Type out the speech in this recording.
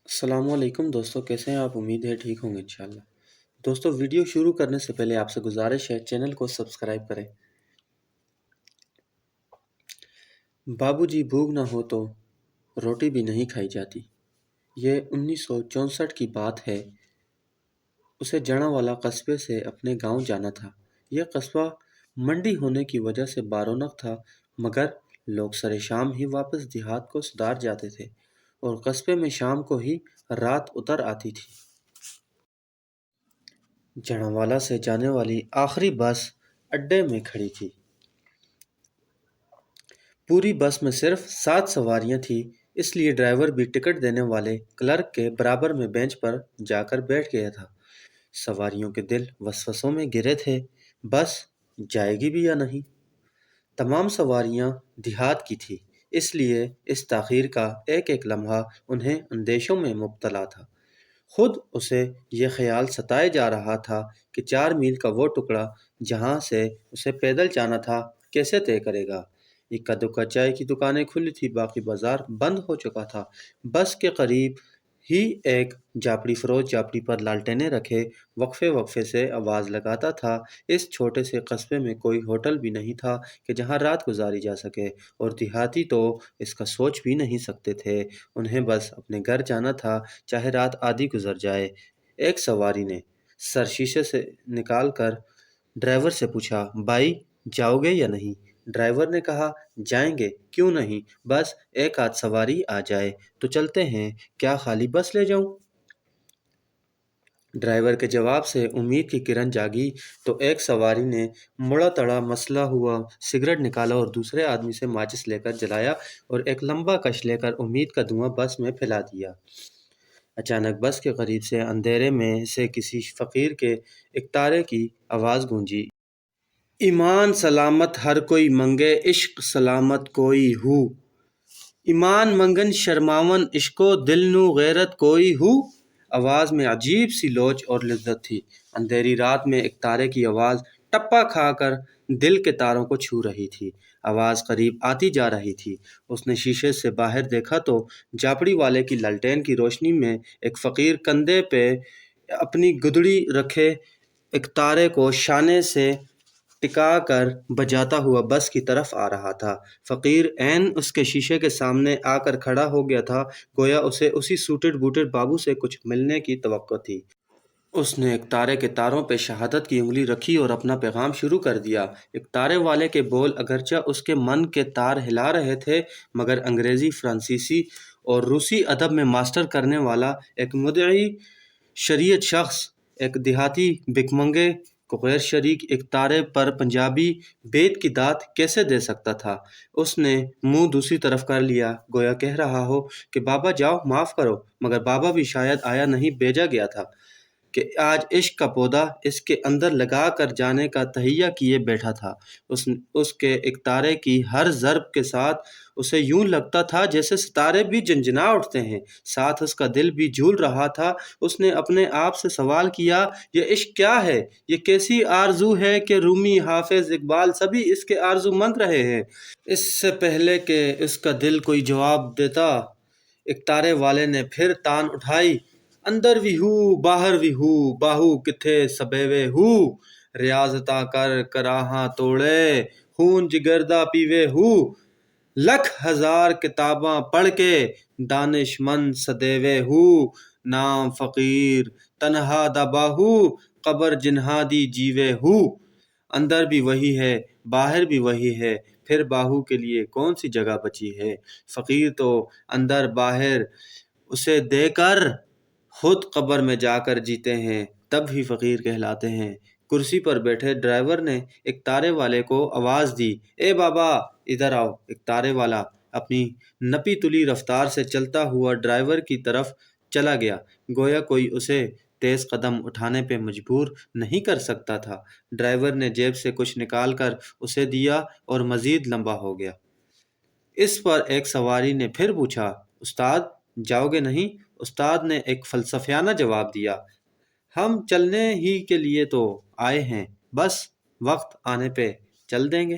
السلام علیکم دوستوں، کیسے ہیں آپ؟ امید ہے ٹھیک ہوں گے انشاءاللہ۔ دوستوں، ویڈیو شروع کرنے سے پہلے آپ سے گزارش ہے چینل کو سبسکرائب کریں۔ بابو جی بھوک نہ ہو تو روٹی بھی نہیں کھائی جاتی، یہ 1964 کی بات ہے۔ اسے جڑاں قصبے سے اپنے گاؤں جانا تھا۔ یہ قصبہ منڈی ہونے کی وجہ سے بارونق تھا، مگر لوگ سر شام ہی واپس دیہات کو سدھار جاتے تھے اور قصبے میں شام کو ہی رات اتر آتی تھی۔ جڑاں سے جانے والی آخری بس اڈے میں کھڑی تھی۔ پوری بس میں صرف 7 سواریاں تھیں، اس لیے ڈرائیور بھی ٹکٹ دینے والے کلرک کے برابر میں بینچ پر جا کر بیٹھ گیا تھا۔ سواریوں کے دل وسوسوں میں گرے تھے، بس جائے گی بھی یا نہیں؟ تمام سواریاں دیہات کی تھیں، اس لیے اس تاخیر کا ایک ایک لمحہ انہیں اندیشوں میں مبتلا تھا۔ خود اسے یہ خیال ستائے جا رہا تھا کہ 4 میل کا وہ ٹکڑا جہاں سے اسے پیدل جانا تھا کیسے طے کرے گا۔ اکا دکا چائے کی دکانیں کھلی تھی، باقی بازار بند ہو چکا تھا۔ بس کے قریب ہی ایک جھاپڑی فروش جھاپڑی پر لالٹینیں رکھے وقفے وقفے سے آواز لگاتا تھا۔ اس چھوٹے سے قصبے میں کوئی ہوٹل بھی نہیں تھا کہ جہاں رات گزاری جا سکے، اور دیہاتی تو اس کا سوچ بھی نہیں سکتے تھے۔ انہیں بس اپنے گھر جانا تھا، چاہے رات آدھی گزر جائے۔ ایک سواری نے سر شیشے سے نکال کر ڈرائیور سے پوچھا، بھائی جاؤ گے یا نہیں؟ ڈرائیور نے کہا، جائیں گے، کیوں نہیں، بس ایک آدھ سواری آ جائے تو چلتے ہیں، کیا خالی بس لے جاؤں؟ ڈرائیور کے جواب سے امید کی کرن جاگی تو ایک سواری نے مڑا تڑا مسلا ہوا سگریٹ نکالا اور دوسرے آدمی سے ماچس لے کر جلایا اور ایک لمبا کش لے کر امید کا دھواں بس میں پھیلا دیا۔ اچانک بس کے قریب سے اندھیرے میں سے کسی فقیر کے اکتارے کی آواز گونجی، ایمان سلامت ہر کوئی منگے، عشق سلامت کوئی ہو، ایمان منگن شرماون، عشقو دل نو غیرت کوئی ہو۔ آواز میں عجیب سی لوچ اور لذت تھی۔ اندھیری رات میں اکتارے کی آواز ٹپا کھا کر دل کے تاروں کو چھو رہی تھی۔ آواز قریب آتی جا رہی تھی۔ اس نے شیشے سے باہر دیکھا تو جھاپڑی والے کی لالٹین کی روشنی میں ایک فقیر کندھے پہ اپنی گدڑی رکھے اکتارے کو شانے سے ٹکا کر بجاتا ہوا بس کی طرف آ رہا تھا۔ فقیر عین اس کے شیشے کے سامنے آ کر کھڑا ہو گیا تھا، گویا اسے اسی سوٹڈ بوٹڈ بابو سے کچھ ملنے کی توقع تھی۔ اس نے اکتارے کے تاروں پہ شہادت کی انگلی رکھی اور اپنا پیغام شروع کر دیا۔ اکتارے والے کے بول اگرچہ اس کے من کے تار ہلا رہے تھے، مگر انگریزی، فرانسیسی اور روسی ادب میں ماسٹر کرنے والا ایک مدعی شریعت شخص ایک دیہاتی بھکمنگے کو غیر شریک اکتارے پر پنجابی بیت کی داد کیسے دے سکتا تھا؟ اس نے منہ دوسری طرف کر لیا، گویا کہہ رہا ہو کہ بابا جاؤ، معاف کرو، مگر بابا بھی شاید آیا نہیں، بھیجا گیا تھا کہ آج عشق کا پودا اس کے اندر لگا کر جانے کا تہیہ کیے بیٹھا تھا۔ اس کے اکتارے کی ہر ضرب کے ساتھ اسے یوں لگتا تھا جیسے ستارے بھی جنجنا اٹھتے ہیں، ساتھ اس کا دل بھی جھول رہا تھا۔ اس نے اپنے آپ سے سوال کیا، یہ عشق کیا ہے؟ یہ کیسی آرزو ہے کہ رومی، حافظ، اقبال سبھی اس کے آرزو مند رہے ہیں؟ اس سے پہلے کہ اس کا دل کوئی جواب دیتا، اکتارے والے نے پھر تان اٹھائی، اندر بھی ہو باہر بھی ہو، باہو کتھے سبیوے ہو، ریاضتاں کر کراہاں توڑے، خون جگر دا پیوے ہو، لکھ ہزار کتاباں پڑھ کے دانش مند سدیوے ہو، نام فقیر تنہا دا باہو، قبر جنہا دی جیوے ہو۔ اندر بھی وہی ہے، باہر بھی وہی ہے، پھر باہو کے لیے کون سی جگہ بچی ہے؟ فقیر تو اندر باہر اسے دے کر خود قبر میں جا کر جیتے ہیں، تب ہی فقیر کہلاتے ہیں۔ کرسی پر بیٹھے ڈرائیور نے اکتارے والے کو آواز دی، اے بابا ادھر آؤ۔ اکتارے والا اپنی نپی تلی رفتار سے چلتا ہوا ڈرائیور کی طرف چلا گیا، گویا کوئی اسے تیز قدم اٹھانے پہ مجبور نہیں کر سکتا تھا۔ ڈرائیور نے جیب سے کچھ نکال کر اسے دیا اور مزید لمبا ہو گیا۔ اس پر ایک سواری نے پھر پوچھا، استاد جاؤ گے نہیں؟ استاد نے ایک فلسفیانہ جواب دیا، ہم چلنے ہی کے لیے تو آئے ہیں، بس وقت آنے پہ چل دیں گے۔